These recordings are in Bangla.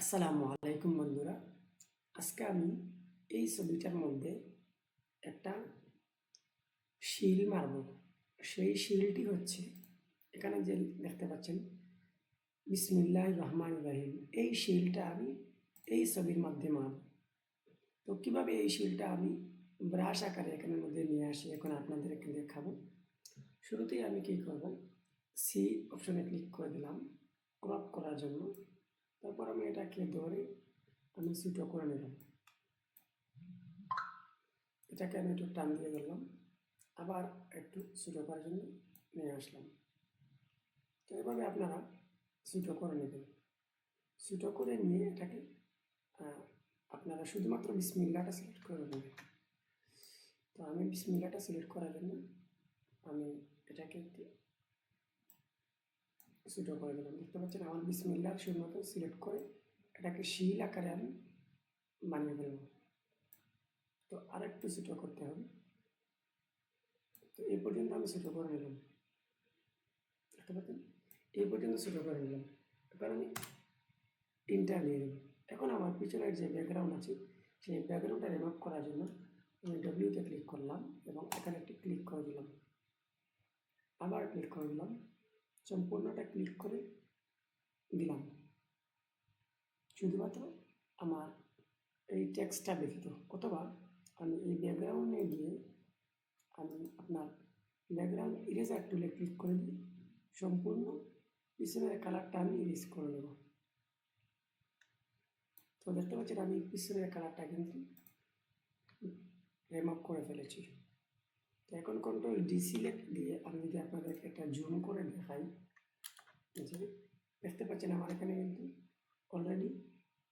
আসসালামু আলাইকুম বন্ধুরা। আজকে আমি এই ছবিটার মধ্যে একটা শিল মারব। সেই শিলটি হচ্ছে এখানে যে দেখতে পাচ্ছেন বিসমিল্লাহির রহমানির রহিম। এই শিলটা আমি এই ছবির মধ্যে মারব। তো কীভাবে এই শিলটা আমি ব্রাশ আকারে এখানের মধ্যে নিয়ে আসি এখন আপনাদেরকে দেখাবো। শুরুতেই আমি কী করব, সি অপশনে ক্লিক করে দিলাম ক্রপ করার জন্য। তারপর আমি এটাকে ধরে আমি ছোটো করে নিলাম। এটাকে আমি একটু টান দিয়ে দিলাম, আবার একটু ছোটো করার জন্য নিয়ে আসলাম। তো এভাবে আপনারা ছোটো করে নেবেন। ছোটো করে নিয়ে এটাকে আপনারা শুধুমাত্র বিসমিল্লাহটা সিলেক্ট করে দেবেন। তো আমি বিসমিল্লাহটা সিলেক্ট করার জন্য আমি এটাকে একটু ছোটো করে দিলাম। দেখতে পাচ্ছেন আমার বিসমিল্লাহ শুধুমাত্র সিলেক্ট করে এটাকে শিল আকারে আমি বানিয়ে ফেলব। তো আরেকটু ছোটো করতে হবে। তো এই পর্যন্ত আমি ছোটো করে নিলাম। দেখতে পাচ্ছেন এই পর্যন্ত ছোটো করে নিলাম। এবার আমি ইন্টার নিয়ে নেব। এখন আমার পিছনের যে ব্যাকগ্রাউন্ড আছে সেই ব্যাকগ্রাউন্ডটা রিমুভ করার জন্য আমি ডব্লিউতে ক্লিক করলাম এবং এখানে একটি ক্লিক করে দিলাম, আবার ক্লিক করে দিলাম, সম্পূর্ণটা ক্লিক করে দিলাম। শুধুমাত্র আমার এই টেক্সটটা ব্যতীত, অথবা আমি এই ব্যাকগ্রাউন্ডে গিয়ে আমি আপনার ব্যাকগ্রাউন্ড ইরেজার টুলে ক্লিক করে দিই, সম্পূর্ণ পিছনের কালারটা আমি ইরেজ করে নেব। তো দেখতে পাচ্ছেন আমি পিছনের কালারটা কিন্তু রিমুভ করে ফেলেছি। তো এখন কন্ট্রোল ডি সিলেক্ট দিয়ে আমি যদি আপনাদেরকে একটা জুম করে দেখাই, যে দেখতে পাচ্ছেন আমার এখানে কিন্তু অলরেডি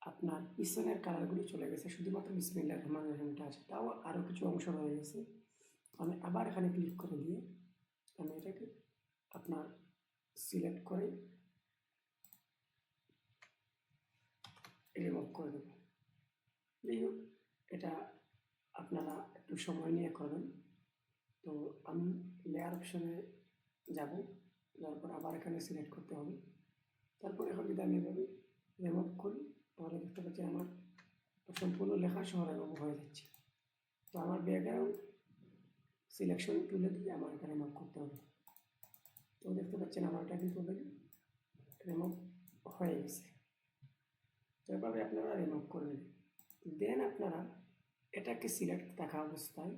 আপনার পিছনের কালারগুলো চলে গেছে, শুধুমাত্র বিসমিল্লাহির রহমানির রহিমটা আছে। তাও আরও কিছু অংশ রয়ে গেছে। আমি আবার এখানে ক্লিক করে দিয়ে আমি এটাকে আপনার সিলেক্ট করে রিমুভ করে দেব। যাই হোক, এটা আপনারা একটু সময় নিয়ে করবেন। তো আমি লেয়ার অপশনে যাব, তারপর আবার এখানে সিলেক্ট করতে হবে। তারপর এখন যদি আমি এভাবে রিমুভ করি তাহলে দেখতে পাচ্ছি আমার সম্পূর্ণ লেখা সহ রিমুভ হয়ে যাচ্ছে। তো আমার ব্যাকগ্রাউন্ড সিলেকশন তুলে দিয়ে আমার এখানে রিমুভ করতে হবে। তো দেখতে পাচ্ছেন আমার এটা কিন্তু অলরেডি রিমুভ হয়ে গেছে। তো এভাবে আপনারা রিমুভ করবেন। দেন আপনারা এটাকে সিলেক্ট থাকা অবস্থায়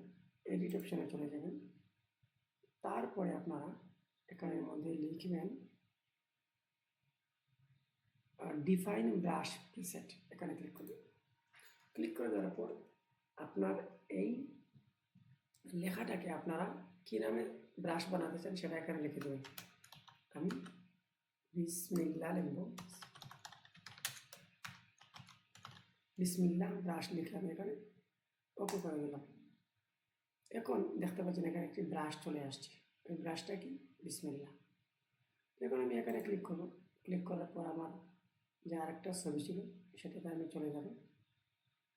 এডিট অপশানে চলে যাবেন। তারপরে আপনারা এখানের মধ্যে লিখবেন ডিফাইন ব্রাশ প্রিসেট, এখানে ক্লিক করবেন। ক্লিক করে দেওয়ার পর আপনার এই লেখাটাকে আপনারা কী নামে ব্রাশ বানাতে চান সেটা এখানে লিখে দেবেন। আমি বিসমিল্লাহ লিখব, বিসমিল্লাহ ব্রাশ লিখলাম, এখানে ওকে করে দিলাম। এখন দেখতে পাচ্ছেন এখানে একটি ব্রাশ চলে আসছে। এই ব্রাশটা কি বিসমিল্লাহ। এখন আমি এখানে ক্লিক করব। ক্লিক করার পর আমার যে আরেকটা ছবি ছিল সেটাতে আমি চলে যাব।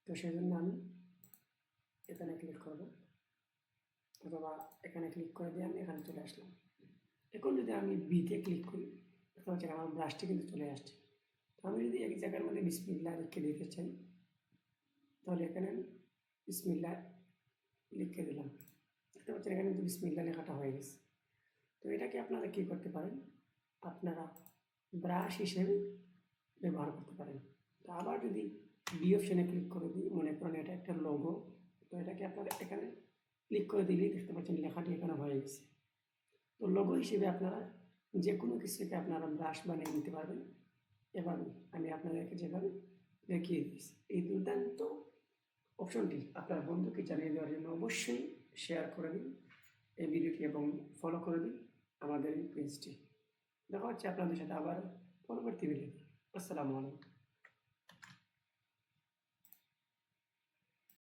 তো সেই জন্য আমি এখানে ক্লিক করব, অথবা এখানে ক্লিক করে দিয়ে আমি এখানে চলে আসলাম। এখন যদি আমি বিতে ক্লিক করি দেখতে পাচ্ছেন আমার ব্রাশটি কিন্তু চলে আসছে। তো আমি যদি এক জায়গার মধ্যে বিসমিল্লাহ লিখে দিতে চাই তাহলে এখানে আমি বিসমিল্লাহ লিখে দিলাম। দেখতে পাচ্ছেন এখানে কিন্তু বিসমিল্লাহ লেখাটা হয়ে গেছে। তো এটাকে আপনারা কী করতে পারেন, আপনারা ব্রাশ হিসেবে ব্যবহার করতে পারেন। তো আবার যদি বি অপশানে ক্লিক করে দিই, মনে করেন এটা একটা লোগো, তো এটাকে আপনারা এখানে ক্লিক করে দিলেই দেখতে পাচ্ছেন লেখাটি এখানে হয়ে গেছে। তো লোগো হিসেবে আপনারা যে কোনো কিছুকে আপনারা ব্রাশ বানিয়ে নিতে পারবেন। এবার আমি আপনাদেরকে যেভাবে দেখিয়ে দিয়েছি, এই দুর্দান্ত অপশনটি আপনার বন্ধুকে জানিয়ে দেওয়ার জন্য অবশ্যই শেয়ার করে দিন এই ভিডিওটি এবং ফলো করে দিন আমাদের এই পেজটি। দেখা হচ্ছে আপনাদের সাথে আবার পরবর্তী ভিডিও। আসসালামু আলাইকুম।